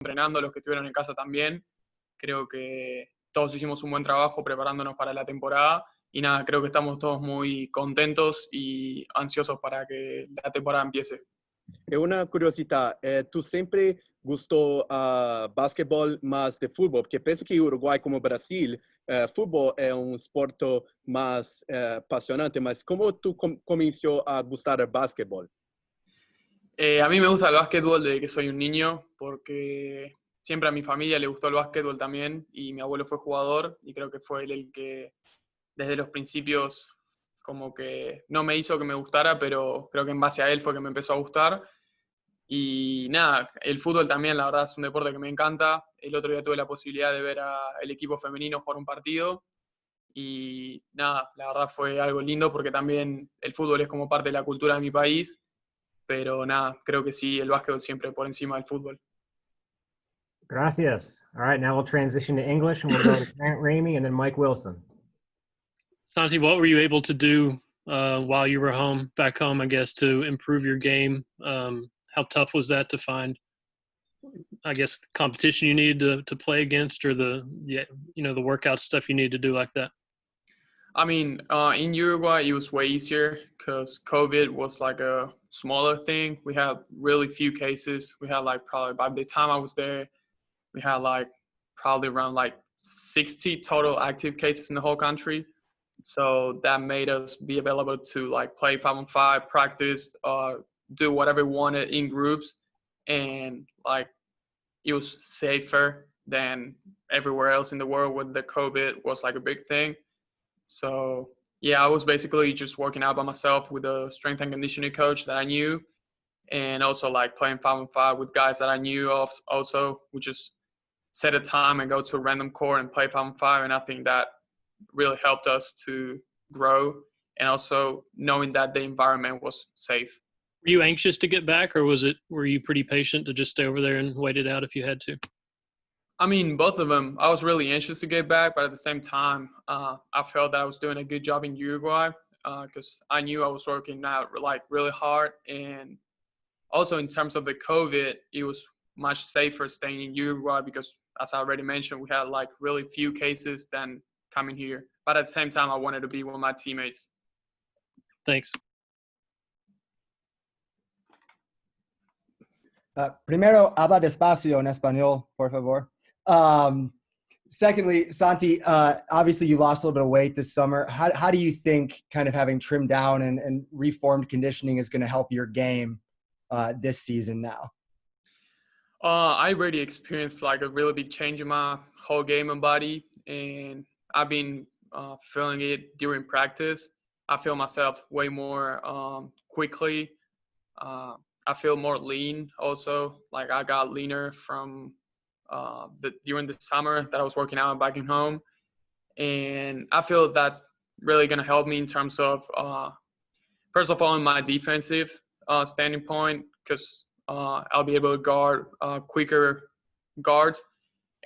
entrenando, los que estuvieron en casa también. Creo que todos hicimos un buen trabajo preparándonos para la temporada y nada, creo que estamos todos muy contentos y ansiosos para que la temporada empiece. E una curiosità, tu sempre gustou basquetebol mais de futebol? Porque penso que Uruguai como Brasil, futebol é um esporte mais apaixonante, mas como tu começou a gostar de basquetebol? A mí me gusta el básquetbol desde que soy un niño porque siempre a mi familia le gustó el básquetbol también y mi abuelo fue jugador y creo que fue él el que desde los principios como que no me hizo que me gustara, pero creo que en base a él fue que me empezó a gustar. Y nada, el fútbol también, la verdad, es un deporte que me encanta. El otro día tuve la posibilidad de ver al equipo femenino jugar un partido y nada, la verdad fue algo lindo porque también el fútbol es como parte de la cultura de mi país, pero nada, creo que sí, el básquetbol siempre por encima del fútbol. Gracias. All right, now we'll transition to English and we'll go to Grant Ramey and then Mike Wilson. Santi, what were you able to do while you were back home, I guess, to improve your game? How tough was that to find, I guess, the competition you needed to play against, or the workout stuff you need to do like that? I mean, in Uruguay, it was way easier because COVID was like a smaller thing. We had really few cases. We had like probably by the time I was there, we had like probably around like 60 total active cases in the whole country. So that made us be available to like play 5-on-5, practice, do whatever we wanted in groups. And like it was safer than everywhere else in the world when the COVID was like a big thing. So yeah, I was basically just working out by myself with a strength and conditioning coach that I knew. And also like playing 5-on-5 with guys that I knew of also. We just set a time and go to a random court and play 5-on-5. And I think that really helped us to grow, and also knowing that the environment was safe. Were you anxious to get back, or were you pretty patient to just stay over there and wait it out if you had to? I mean, both of them. I was really anxious to get back, but at the same time, I felt that I was doing a good job in Uruguay because I knew I was working out like really hard. And also in terms of the COVID, it was much safer staying in Uruguay because, as I already mentioned, we had like really few cases than coming here. But at the same time, I wanted to be with my teammates. Thanks. Primero, habla despacio en español, por favor. Secondly, Santi, obviously you lost a little bit of weight this summer. How do you think kind of having trimmed down and reformed conditioning is going to help your game this season now? I already experienced like a really big change in my whole game and body, and I've been feeling it during practice. I feel myself way more quickly. I feel more lean also. Like I got leaner from during the summer that I was working out back in home. And I feel that's really going to help me in terms of, first of all, in my defensive standing point, because I'll be able to guard quicker guards.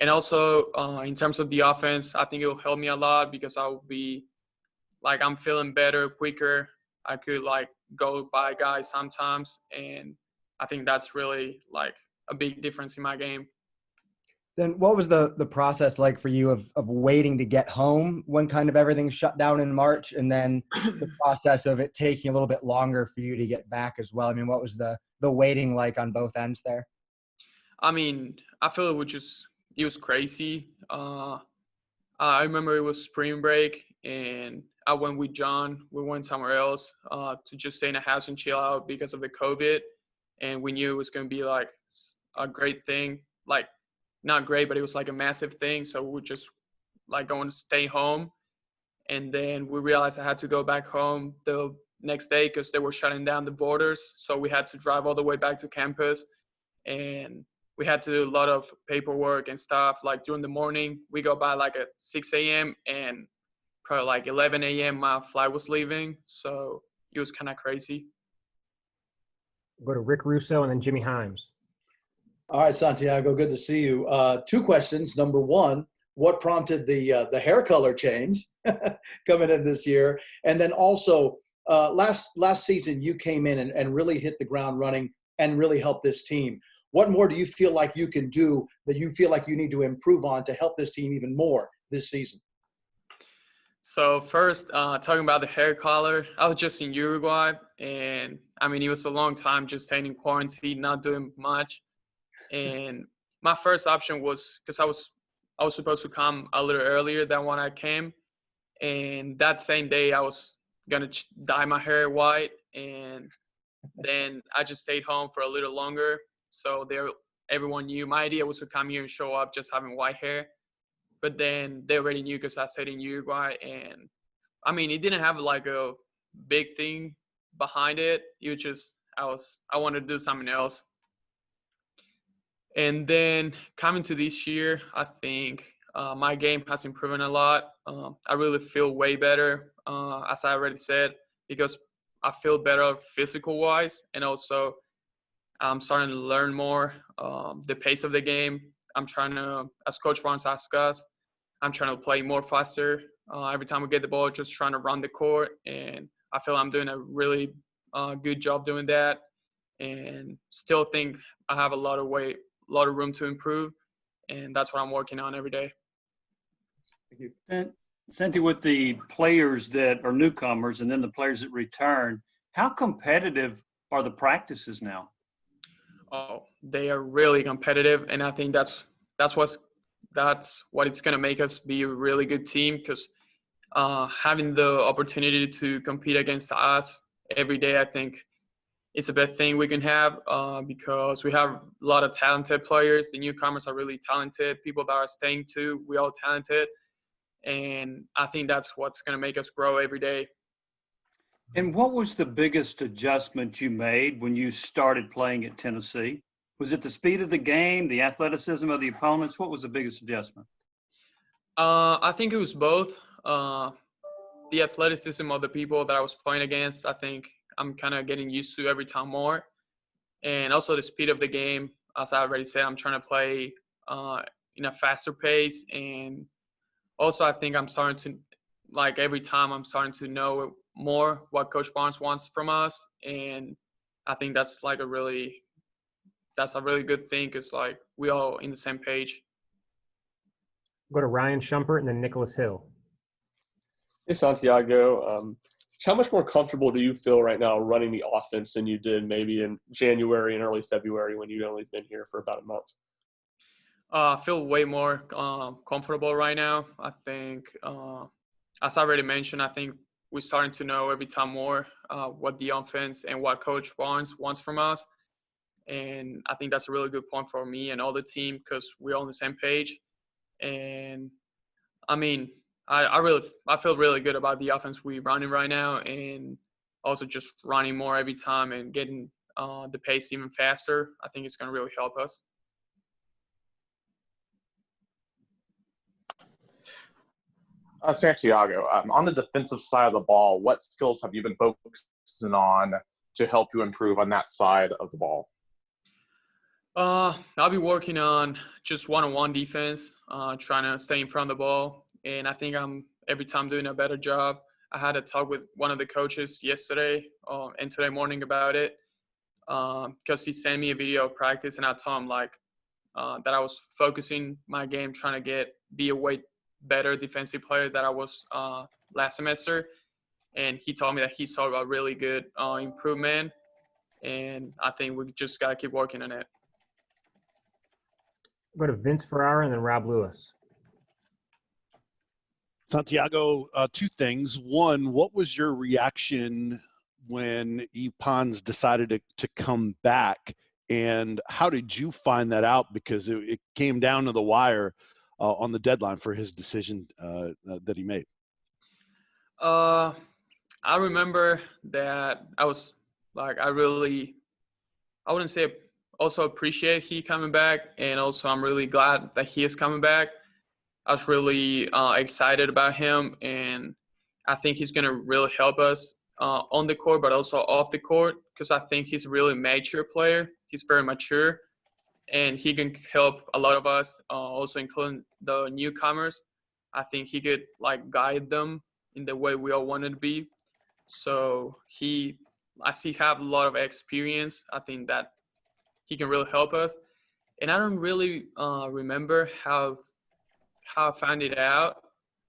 And also in terms of the offense, I think it will help me a lot because I will be like, I'm feeling better, quicker. I could like go by guys sometimes. And I think that's really like a big difference in my game. Then what was the process like for you of waiting to get home when kind of everything shut down in March, and then the process of it taking a little bit longer for you to get back as well? I mean, what was the waiting like on both ends there? I mean, I feel it was crazy. I remember it was spring break and I went with John. We went somewhere else to just stay in a house and chill out because of the COVID. And we knew it was going to be like a great thing. Like, not great, but it was like a massive thing. So we were just like going to stay home. And then we realized I had to go back home the next day because they were shutting down the borders. So we had to drive all the way back to campus. And we had to do a lot of paperwork and stuff. Like during the morning, we go by like at 6 a.m. and probably like 11 a.m. my flight was leaving. So it was kind of crazy. We'll go to Rick Russo and then Jimmy Himes. All right, Santiago, good to see you. Two questions. Number one, what prompted the hair color change coming in this year? And then also, last season, you came in and really hit the ground running and really helped this team. What more do you feel like you can do that you feel like you need to improve on to help this team even more this season? So first, talking about the hair color, I was just in Uruguay, and I mean, it was a long time just staying in quarantine, not doing much. And my first option was because I was supposed to come a little earlier than when I came, and that same day I was gonna dye my hair white, and then I just stayed home for a little longer. So everyone knew my idea was to come here and show up just having white hair. But then they already knew because I stayed in Uruguay, and I mean, it didn't have like a big thing behind it. It was just I wanted to do something else. And then coming to this year, I think my game has improved a lot. I really feel way better, as I already said, because I feel better physical wise, and also I'm starting to learn more the pace of the game. I'm trying to, as Coach Barnes asked us, I'm trying to play more faster. Every time we get the ball, just trying to run the court, and I feel I'm doing a really good job doing that. And still think I have a lot of room to improve, and that's what I'm working on every day. Thank you. And Santi, with the players that are newcomers and then the players that return, how competitive are the practices now? Oh, they are really competitive, and I think that's what it's going to make us be a really good team, because having the opportunity to compete against us every day, I think it's the best thing we can have, because we have a lot of talented players. The newcomers are really talented. People that are staying too, we all talented. And I think that's what's going to make us grow every day. And what was the biggest adjustment you made when you started playing at Tennessee? Was it the speed of the game, the athleticism of the opponents? What was the biggest adjustment? I think it was both. The athleticism of the people that I was playing against, I think I'm kind of getting used to every time more. And also the speed of the game. As I already said, I'm trying to play in a faster pace. And also I think I'm starting to, like every time I'm starting to know more what Coach Barnes wants from us. And I think that's a really good thing, because like we all in the same page. Go to Ryan Shumpert and then Nicholas Hill. Hey, Santiago. How much more comfortable do you feel right now running the offense than you did maybe in January and early February when you'd only been here for about a month? I feel way more comfortable right now. I think, as I already mentioned, I think we're starting to know every time more what the offense and what Coach Barnes wants from us. And I think that's a really good point for me and all the team, because we're all on the same page. And I mean, I feel really good about the offense we're running right now, and also just running more every time and getting the pace even faster. I think it's going to really help us. Santiago, on the defensive side of the ball, what skills have you been focusing on to help you improve on that side of the ball? I'll be working on just one-on-one defense, trying to stay in front of the ball. And I think I'm every time doing a better job. I had a talk with one of the coaches yesterday and today morning about it, because he sent me a video of practice, and I told him that I was focusing my game, trying to be a way better defensive player that I was last semester. And he told me that he saw a really good improvement, and I think we just got to keep working on it. Go to Vince Ferrara and then Rob Lewis. Santiago, two things. One, what was your reaction when Pons decided to come back, and how did you find that out? Because it came down to the wire on the deadline for his decision that he made. I remember that I was I wouldn't say also appreciate he coming back, and also I'm really glad that he is coming back. I was really excited about him, and I think he's going to really help us on the court, but also off the court, because I think he's a really mature player. He's very mature, and he can help a lot of us, also including the newcomers. I think he could guide them in the way we all wanted to be. So I see have a lot of experience. I think that he can really help us. And I don't really remember how I found it out.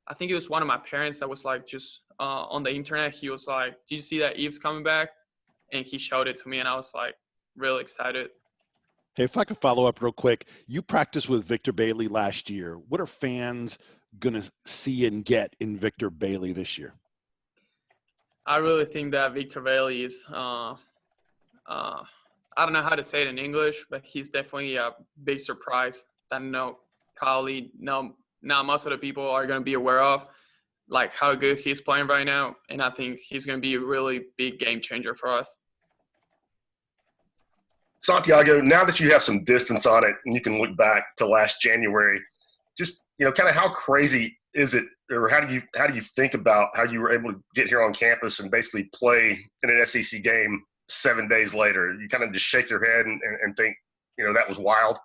I think it was one of my parents that was like just on the internet. He was like, "Did you see that Eve's coming back?" And he showed it to me, and I was like really excited. Hey, if I could follow up real quick, you practiced with Victor Bailey last year. What are fans going to see and get in Victor Bailey this year? I really think that Victor Bailey is, I don't know how to say it in English, but he's definitely a big surprise that not most of the people are going to be aware of, like how good he's playing right now. And I think he's going to be a really big game changer for us. Santiago, now that you have some distance on it and you can look back to last January, just, kind of how crazy is it, or how do you think about how you were able to get here on campus and basically play in an SEC game 7 days later? You kind of just shake your head and think, that was wild.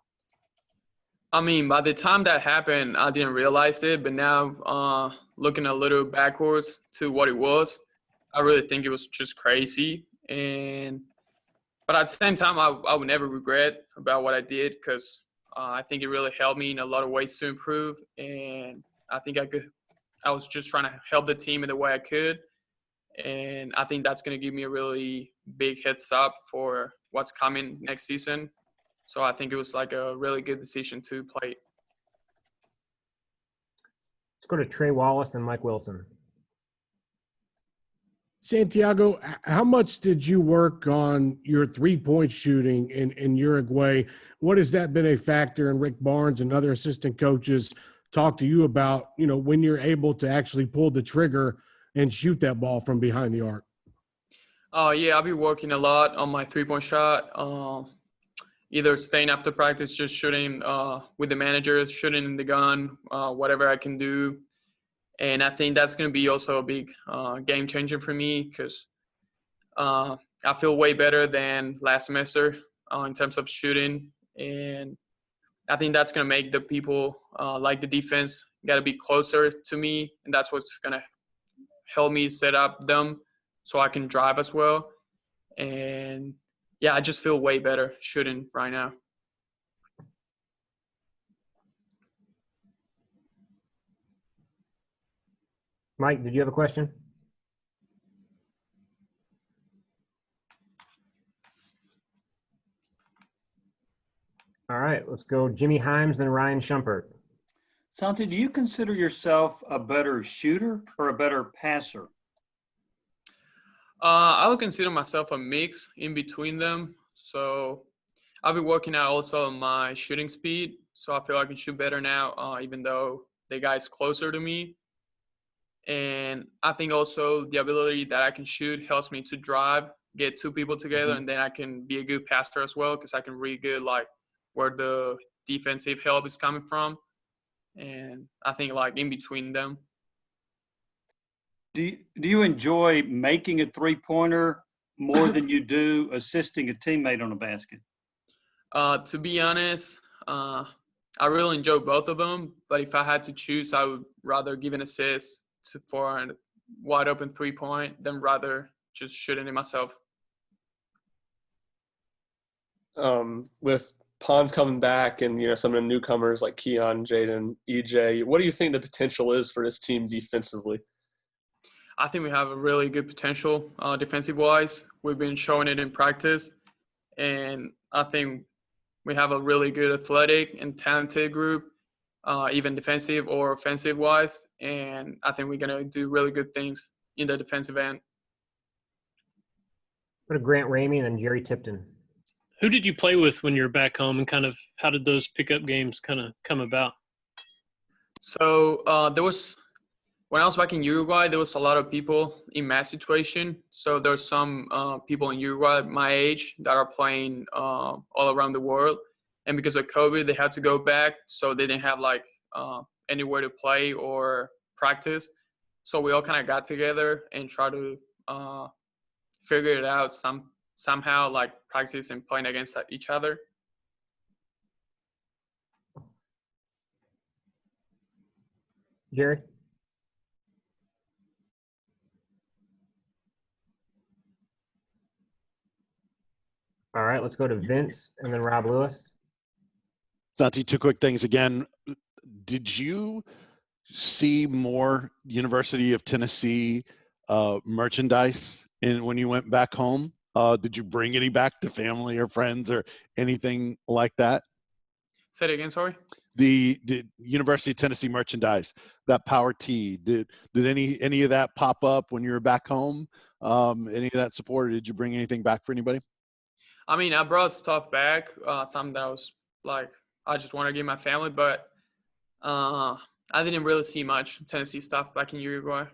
I mean, by the time that happened, I didn't realize it, but now looking a little backwards to what it was, I really think it was just crazy. But at the same time, I would never regret about what I did, because I think it really helped me in a lot of ways to improve. And I think I was just trying to help the team in the way I could. And I think that's going to give me a really big heads up for what's coming next season. So I think it was like a really good decision to play. Let's go to Trey Wallace and Mike Wilson. Santiago, how much did you work on your three-point shooting in Uruguay? What has that been a factor? And Rick Barnes and other assistant coaches talk to you about, when you're able to actually pull the trigger and shoot that ball from behind the arc? Yeah, I've been working a lot on my three-point shot. Either staying after practice, just shooting with the managers, shooting in the gun, whatever I can do. And I think that's going to be also a big game changer for me, because I feel way better than last semester in terms of shooting. And I think that's going to make the people like the defense got to be closer to me. And that's what's going to help me set up them so I can drive as well. And yeah, I just feel way better shooting right now. Mike, did you have a question? All right, let's go Jimmy Himes, then Ryan Shumpert. Santi, do you consider yourself a better shooter or a better passer? I would consider myself a mix in between them. So I've been working out also on my shooting speed. So I feel I can shoot better now, even though the guy's closer to me. And I think also the ability that I can shoot helps me to drive, get two people together, and then I can be a good passer as well, because I can read good, like, where the defensive help is coming from. And I think, like, in between them. Do you enjoy making a three-pointer more than you do assisting a teammate on a basket? To be honest, I really enjoy both of them. But if I had to choose, I would rather give an assist for a wide open 3-point than rather just shooting it myself. With Pons coming back and some of the newcomers like Keon, Jaden, EJ, what do you think the potential is for this team defensively? I think we have a really good potential defensive-wise. We've been showing it in practice, and I think we have a really good athletic and talented group, even defensive or offensive-wise, and I think we're going to do really good things in the defensive end. Go to Grant Ramey and then Jerry Tipton. Who did you play with when you were back home, and kind of how did those pickup games kind of come about? So when I was back in Uruguay, there was a lot of people in my situation. So there's some people in Uruguay my age that are playing all around the world. And because of COVID, they had to go back. So they didn't have anywhere to play or practice. So we all kind of got together and tried to figure it out somehow, like practice and playing against each other. Jerry? All right, let's go to Vince and then Rob Lewis. Santi, two quick things again. Did you see more University of Tennessee merchandise when you went back home? Did you bring any back to family or friends or anything like that? Say it again, sorry. The University of Tennessee merchandise, that power tee, did any of that pop up when you were back home? Any of that support, or did you bring anything back for anybody? I mean, I brought stuff back, some that I was like, I just want to give my family, but I didn't really see much Tennessee stuff back in Uruguay.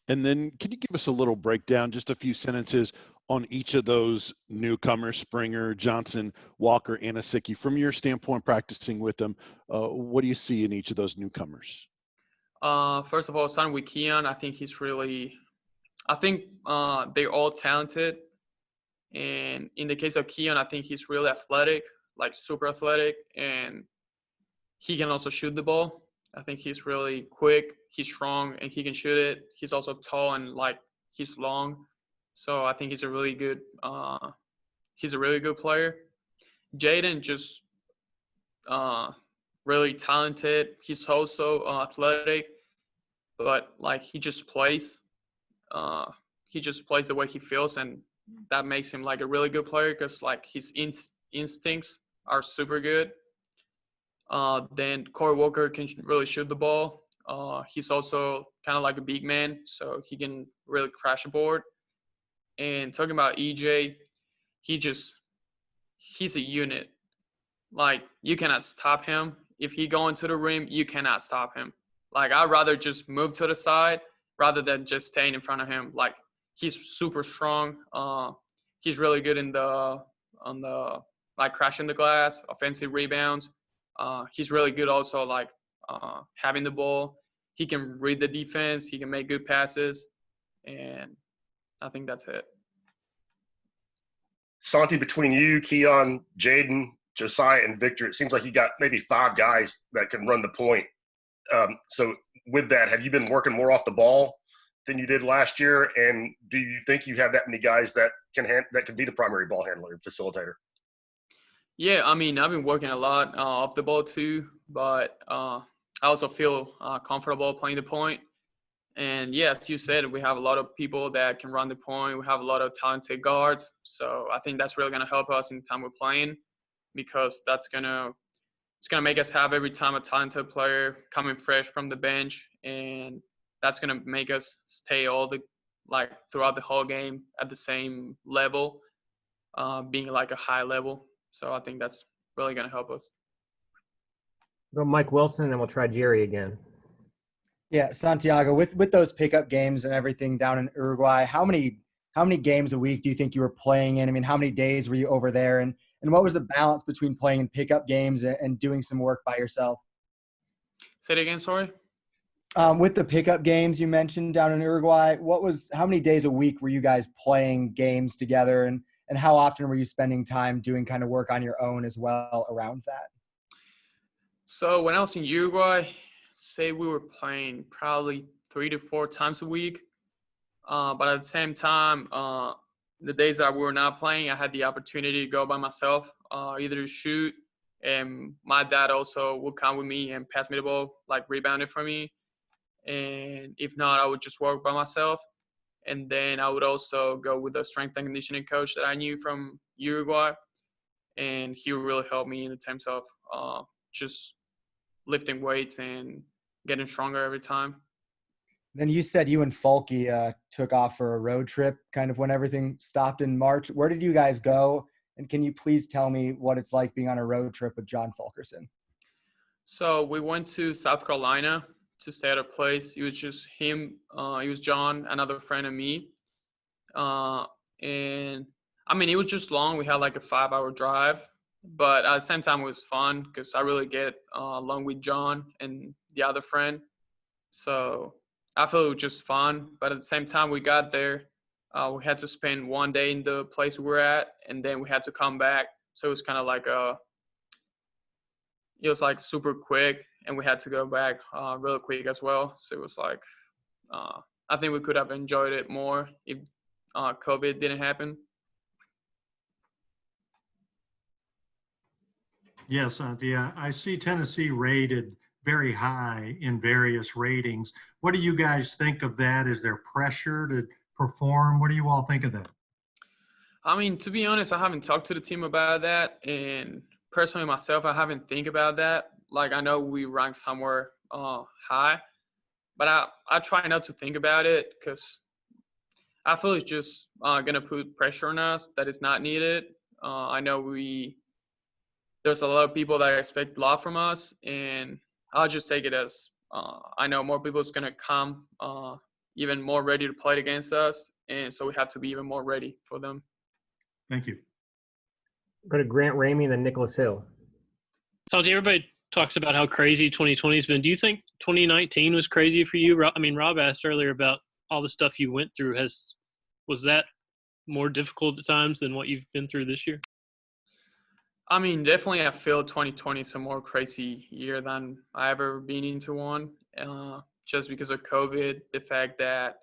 And then can you give us a little breakdown, just a few sentences on each of those newcomers, Springer, Johnson, Walker, Anasicki, from your standpoint practicing with them? What do you see in each of those newcomers? First of all, starting with Keon, I think they're all talented. And in the case of Keon, I think he's really athletic, like super athletic, and he can also shoot the ball. I think he's really quick, he's strong, and he can shoot it. He's also tall and he's long. So I think he's a really good player. Jaden just really talented. He's also athletic, but he just plays. He just plays the way he feels, and that makes him a really good player because his instincts are super good. Then Corey Walker can really shoot the ball. He's also kind of like a big man, so he can really crash a board. And talking about EJ, he's a unit. You cannot stop him. If he go into the rim, you cannot stop him. I'd rather just move to the side rather than just staying in front of him. He's super strong. He's really good on the crashing the glass, offensive rebounds. He's really good also having the ball. He can read the defense. He can make good passes. And I think that's it. Santi, between you, Keon, Jaden, Josiah, and Victor, it seems like you got maybe 5 guys that can run the point. So with that, have you been working more off the ball than you did last year? And do you think you have that many guys that can be the primary ball handler and facilitator? Yeah, I mean, I've been working a lot off the ball too, but I also feel comfortable playing the point. And yeah, as you said, we have a lot of people that can run the point. We have a lot of talented guards. So I think that's really going to help us in the time we're playing, because it's going to make us have every time a talented player coming fresh from the bench. And that's going to make us stay throughout the whole game at the same level, being a high level. So I think that's really going to help us. Go Mike Wilson, and then we'll try Jerry again. Yeah, Santiago, with those pickup games and everything down in Uruguay, how many games a week do you think you were playing in? I mean, how many days were you over there? And what was the balance between playing in pickup games and doing some work by yourself? Say it again, sorry. With the pickup games you mentioned down in Uruguay, how many days a week were you guys playing games together, and how often were you spending time doing kind of work on your own as well around that? So when I was in Uruguay, say we were playing probably 3 to 4 times a week. But at the same time, the days that we were not playing, I had the opportunity to go by myself, either to shoot, and my dad also would come with me and pass me the ball, rebound it for me. And if not, I would just work by myself. And then I would also go with the strength and conditioning coach that I knew from Uruguay. And he would really help me in terms of just lifting weights and getting stronger every time. Then you said you and Fulke took off for a road trip kind of when everything stopped in March. Where did you guys go? And can you please tell me what it's like being on a road trip with John Fulkerson? So we went to South Carolina to stay at a place. It was just him. It was John, another friend, and me. And I mean, it was just long. We had a 5-hour drive, but at the same time, it was fun because I really get along with John and the other friend. So I feel it was just fun. But at the same time, we got there. We had to spend 1 day in the place we were at, and then we had to come back. So it was kind of it was super quick, and we had to go back really quick as well. So it was I think we could have enjoyed it more if COVID didn't happen. Yes, yeah, I see Tennessee rated very high in various ratings. What do you guys think of that? Is there pressure to perform? What do you all think of that? I mean, to be honest, I haven't talked to the team about that, and personally myself, I haven't think about that. Like I know we rank somewhere high, but I try not to think about it because I feel it's just gonna put pressure on us that is not needed. I know there's a lot of people that expect a lot from us, and I'll just take it as I know more people is gonna come even more ready to play against us, and so we have to be even more ready for them. Thank you. Go to Grant Ramey and then Nicholas Hill. Santi, everybody talks about how crazy 2020 has been. Do you think 2019 was crazy for you? I mean, Rob asked earlier about all the stuff you went through. Was that more difficult at times than what you've been through this year? I mean, definitely I feel 2020 is a more crazy year than I ever been into one. Just because of COVID, the fact that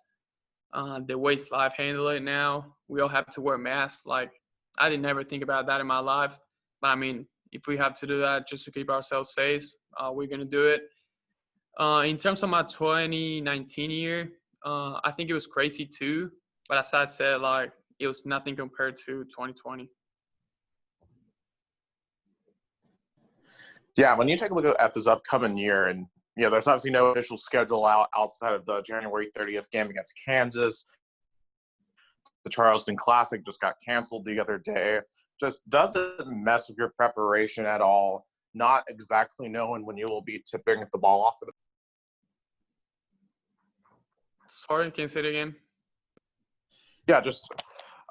the way life handle it now, we all have to wear masks. Like I didn't ever think about that in my life. But I mean, if we have to do that just to keep ourselves safe, we're gonna do it. In terms of my 2019 year, I think it was crazy too. But as I said, like it was nothing compared to 2020. Yeah, when you take a look at this upcoming year, and there's obviously no official schedule out outside of the January 30th game against Kansas. The Charleston Classic just got canceled the other day. Just doesn't mess with your preparation at all, not exactly knowing when you will be tipping the ball off of the. Sorry, can you say it again? Yeah, just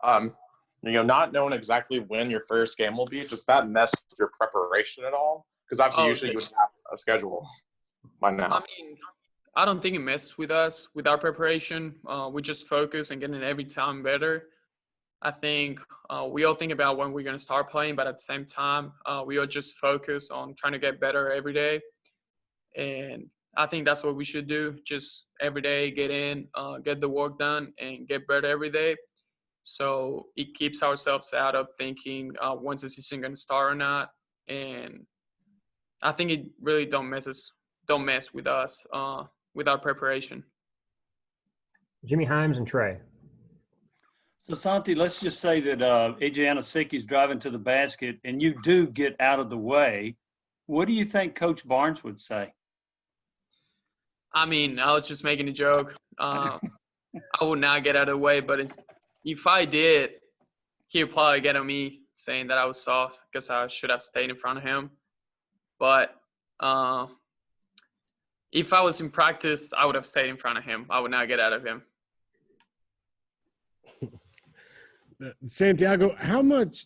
not knowing exactly when your first game will be, just that mess with your preparation at all? Because obviously usually you would have a schedule by now. I mean, I don't think it messes with us, with our preparation. We just focus and getting every time better. I think we all think about when we're going to start playing, but at the same time, we all just focus on trying to get better every day. And I think that's what we should do. Just every day get in, get the work done, and get better every day. So it keeps ourselves out of thinking when's the season going to start or not. And I think it really don't mess with us with our preparation. Jimmy Himes and Trey. So Santi, let's just say that AJ Anasiki's driving to the basket and you do get out of the way. What do you think Coach Barnes would say? I mean, I was just making a joke. I would not get out of the way, but if I did, he would probably get on me saying that I was soft because I should have stayed in front of him. But if I was in practice, I would have stayed in front of him. I would not get out of him. Santiago, how much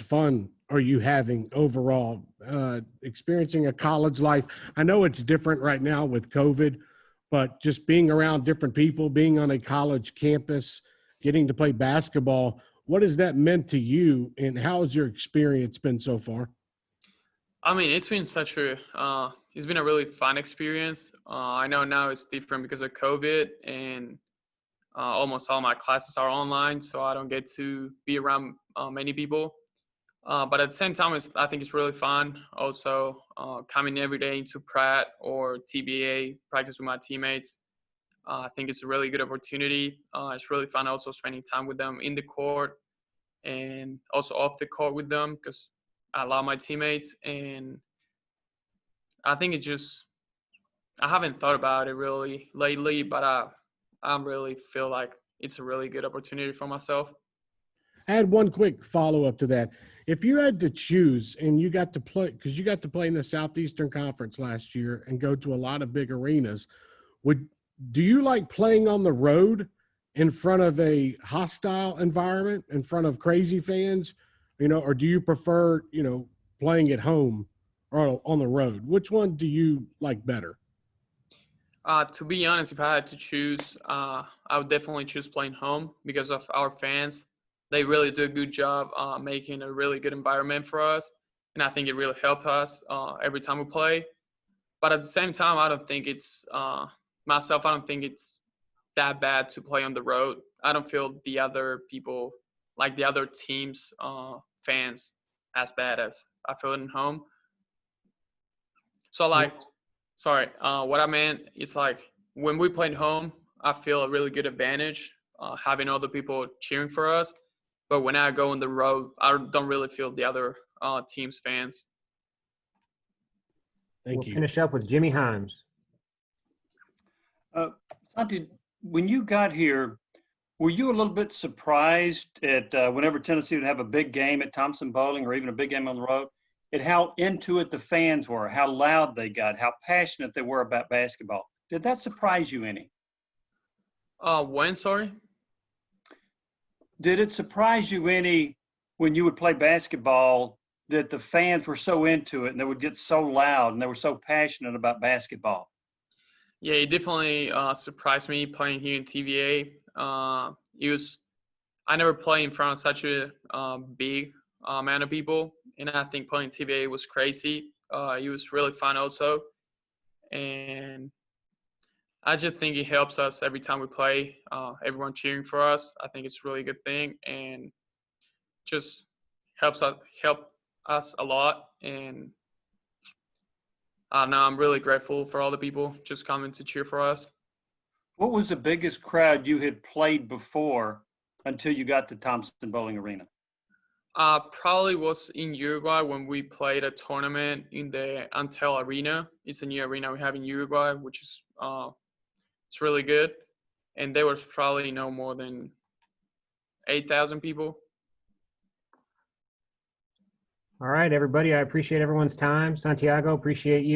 fun are you having overall experiencing a college life? I know it's different right now with COVID, but just being around different people, being on a college campus, getting to play basketball, what has that meant to you, and how has your experience been so far? I mean, it's been it's been a really fun experience. I know now it's different because of COVID, and almost all my classes are online, so I don't get to be around many people. But at the same time, I think it's really fun. Also, coming every day into Pratt or TBA, practice with my teammates. I think it's a really good opportunity. It's really fun also spending time with them in the court and also off the court with them because I love my teammates. And I think I haven't thought about it really lately, but I really feel like it's a really good opportunity for myself. I had one quick follow-up to that. If you had to choose and you got to play, because you got to play in the Southeastern Conference last year and go to a lot of big arenas, do you like playing on the road in front of a hostile environment, in front of crazy fans, or do you prefer, playing at home or on the road? Which one do you like better? To be honest, if I had to choose, I would definitely choose playing home because of our fans. They really do a good job making a really good environment for us. And I think it really helped us every time we play. But at the same time, I don't think it's that bad to play on the road. I don't feel the other people, like the other teams' fans, as bad as I feel at home. So like, sorry, what I meant is like when we play at home, I feel a really good advantage having other people cheering for us. But when I go on the road, I don't really feel the other team's fans. We'll finish up with Jimmy Himes. Santi, when you got here, were you a little bit surprised at whenever Tennessee would have a big game at Thompson Bowling or even a big game on the road, at how into it the fans were, how loud they got, how passionate they were about basketball? Did that surprise you any? When, sorry? Did it surprise you any when you would play basketball that the fans were so into it and they would get so loud and they were so passionate about basketball? Yeah, it definitely surprised me playing here in TVA. I never played in front of such a big amount of people, and I think playing TVA was crazy. It was really fun also, and I just think it helps us every time we play. Everyone cheering for us. I think it's a really good thing, and just help us a lot. And no, I'm really grateful for all the people just coming to cheer for us. What was the biggest crowd you had played before until you got to Thompson Bowling Arena? Probably was in Uruguay when we played a tournament in the Untitled Arena. It's a new arena we have in Uruguay, which is it's really good. And there was probably no more than 8,000 people. All right, everybody. I appreciate everyone's time. Santiago, appreciate you.